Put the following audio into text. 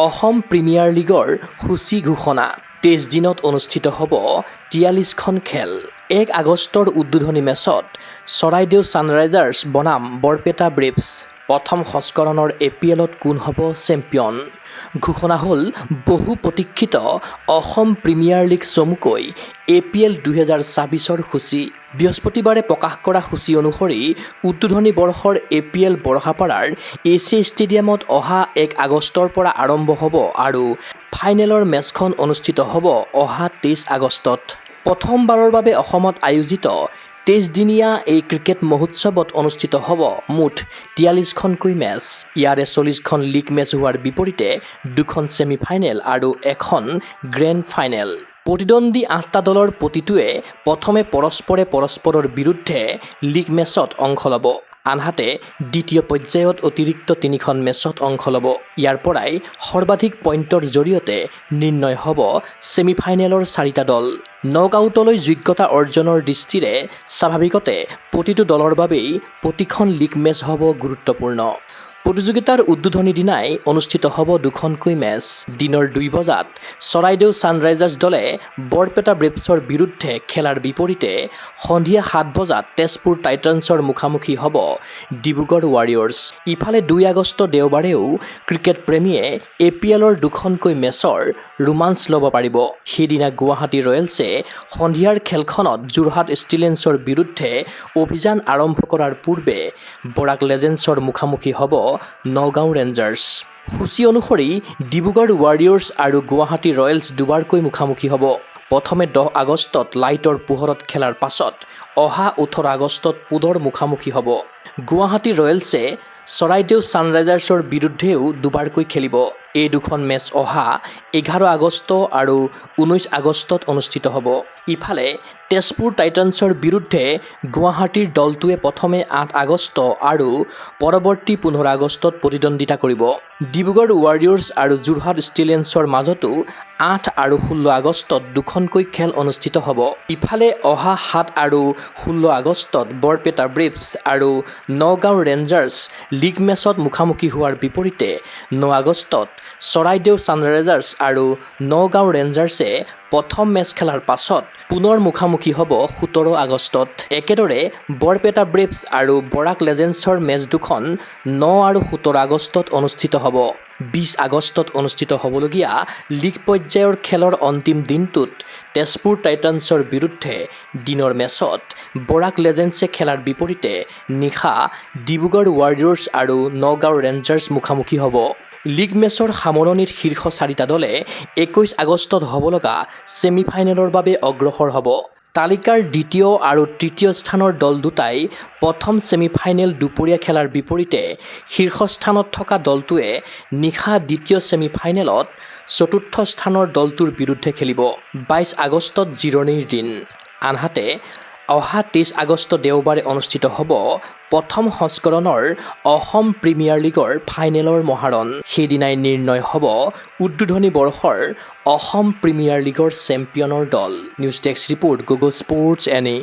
Assam premier লীগৰ সূচী ঘোষণা ২৩ দিনত অনুষ্ঠিত হ'ব ৪৩খন খেল। ১ আগষ্টৰ উদ্বোধনী মেচত চৰাইদেউ ছানৰাইজাৰ্ছ বনাম বৰপেটা ব্ৰেভছ। প্ৰথম সংস্কৰণৰ এপিএলত কোন হ'ব চেম্পিয়ন? ঘোষণা হ'ল বহু প্ৰতীক্ষিত অসম প্ৰিমিয়াৰ লীগ চমুকৈ এপিএল ২০২৬ৰ সূচী। বৃহস্পতিবাৰে প্ৰকাশ কৰা সূচী অনুসৰি উদ্বোধনী বৰ্ষৰ এপিএল বৰষাপাৰাৰ এছিয়া ষ্টেডিয়ামত অহা ১ আগষ্টৰ পৰা আৰম্ভ হ'ব আৰু ফাইনেলৰ মেচখন অনুষ্ঠিত হ'ব অহা ২৩ আগষ্টত। প্ৰথমবাৰৰ বাবে অসমত আয়োজিত ২৩-দিনীয়া এই ক্ৰিকেট মহোৎসৱত অনুষ্ঠিত হ'ব মুঠ ৪৩খনকৈ মেচ। ইয়াৰে ৪০খন লীগ মেচ হোৱাৰ বিপৰীতে 2খন ছেমি ফাইনেল আৰু 1খন গ্ৰেণ্ড ফাইনেল। প্ৰতিদ্বন্দ্বী 8টা দলৰ প্ৰতিটোৱে প্ৰথমে পৰস্পৰৰ বিৰুদ্ধে লীগ মেচত অংশ ল'ব। আনহাতে দ্বিতীয় পৰ্যায়ত অতিৰিক্ত 3খন মেচত অংশ ল'ব। ইয়াৰ পৰাই সৰ্বাধিক পইণ্টৰ জৰিয়তে নিৰ্ণয় হ'ব ছেমি ফাইনেলৰ 4টা দল। নকআউটলৈ যোগ্যতা অৰ্জনৰ দৃষ্টিৰে স্বাভাৱিকতে প্ৰতিটো দলৰ বাবেই প্ৰতিখন লীগ মেচ হ'ব গুৰুত্বপূৰ্ণ। প্ৰতিযোগিতাৰ উদ্বোধনী দিনাই অনুষ্ঠিত হ'ব 2খনকৈ মেচ। দিনৰ 2 বজাত চৰাইদেউ ছানৰাইজাৰ্ছ দলে বৰপেটা ব্ৰেভছৰ বিৰুদ্ধে খেলাৰ বিপৰীতে সন্ধিয়া 7 বজাত তেজপুৰ টাইটান্ছৰ মুখামুখি হ'ব ডিব্ৰুগড় ৱাৰিয়ৰ্ছ। ইফালে 2 আগষ্ট দেওবাৰেও ক্ৰিকেট প্ৰেমীয়ে এপিএলৰ 2খনকৈ মেচৰ ৰোমাঞ্চ ল'ব পাৰিব। সেইদিনা গুৱাহাটী ৰয়েলছে সন্ধিয়াৰ খেলখনত যোৰহাট ষ্টিলেঞ্চৰ বিৰুদ্ধে অভিযান আৰম্ভ কৰাৰ পূৰ্বে বৰাক লেজেণ্ডছৰ মুখামুখি হ'ব নগাঁও ৰেঞ্জাৰ্ছ। সূচী অনুসৰি ডিব্ৰুগড় ৱাৰিয়ৰ্ছ আৰু গুৱাহাটী ৰয়েলছ দুবাৰকৈ মুখামুখি হ'ব। প্ৰথমে 10 আগষ্টত লাইটৰ পোহৰত খেলাৰ পাছত অহা 18 আগষ্টত পুনৰ মুখামুখি হ'ব। গুৱাহাটী ৰয়েলছে চৰাইদেউ ছানৰাইজাৰ্ছৰ বিৰুদ্ধেও দুবাৰকৈ খেলিব। এই 2খন মেচ অহা 11 আগষ্ট আৰু 19 আগষ্টত অনুষ্ঠিত হ'ব। ইফালে তেজপুৰ টাইটান্ছৰ বিৰুদ্ধে গুৱাহাটীৰ দলটোৱে প্ৰথমে 8 আগষ্ট আৰু পৰৱৰ্তী 15 আগষ্টত প্ৰতিদ্বন্দ্বিতা কৰিব। ডিব্ৰুগড় ৱাৰিয়ৰ্ছ আৰু যোৰহাট ষ্টিলেঞ্চৰ মাজতো 8 আৰু 16 আগষ্টত 2খনকৈ খেল অনুষ্ঠিত হ'ব। ইফালে অহা 7 আৰু 16 আগষ্টত বৰপেটা ব্ৰেভছ আৰু নগাঁও ৰেঞ্জাৰ্ছ লীগ মেচত মুখামুখি হোৱাৰ বিপৰীতে 9 আগষ্টত চৰাইদেউ ছানৰাইজাৰ্ছ আৰু নগাঁও ৰেঞ্জাৰ্ছে প্ৰথম মেচ খেলাৰ পাছত পুনৰ মুখামুখি হ'ব 17 আগষ্টত। একেদৰে বৰপেটা ব্ৰেভছ আৰু বৰাক লেজেণ্ডছৰ মেচ 2খন 9 আৰু 17 আগষ্টত অনুষ্ঠিত হ'ব। 20 আগষ্টত অনুষ্ঠিত হ'বলগীয়া লীগ পৰ্যায়ৰ খেলৰ অন্তিম দিনটোত তেজপুৰ টাইটান্ছৰ বিৰুদ্ধে দিনৰ মেচত বৰাক লেজেণ্ডছে খেলাৰ বিপৰীতে নিশা ডিব্ৰুগড় ৱাৰিয়ৰ্ছ আৰু নগাঁও ৰেঞ্জাৰ্ছ মুখামুখি হ'ব। লীগ মেচৰ সামৰণিত শীৰ্ষ 4টা দলে 21 আগষ্টত হ'ব লগা ছেমি ফাইনেলৰ বাবে অগ্ৰসৰ হ'ব। তালিকাৰ দ্বিতীয় আৰু তৃতীয় স্থানৰ দল দুটাই প্ৰথম ছেমি ফাইনেল দুপৰীয়া খেলাৰ বিপৰীতে শীৰ্ষস্থানত থকা দলটোৱে নিশা দ্বিতীয় ছেমি ফাইনেলত চতুৰ্থ স্থানৰ দলটোৰ বিৰুদ্ধে খেলিব। 22 আগষ্টত জিৰণিৰ দিন। আনহাতে অহা 23 আগষ্ট দেওবাৰে অনুষ্ঠিত হ'ব প্ৰথম সংস্কৰণৰ অসম প্ৰিমিয়াৰ লীগৰ ফাইনেলৰ মহাৰণ। সেইদিনাই নিৰ্ণয় হ'ব উদ্বোধনী বৰ্ষৰ অসম প্ৰিমিয়াৰ লীগৰ চেম্পিয়নৰ দল। News desk report, Google sports any.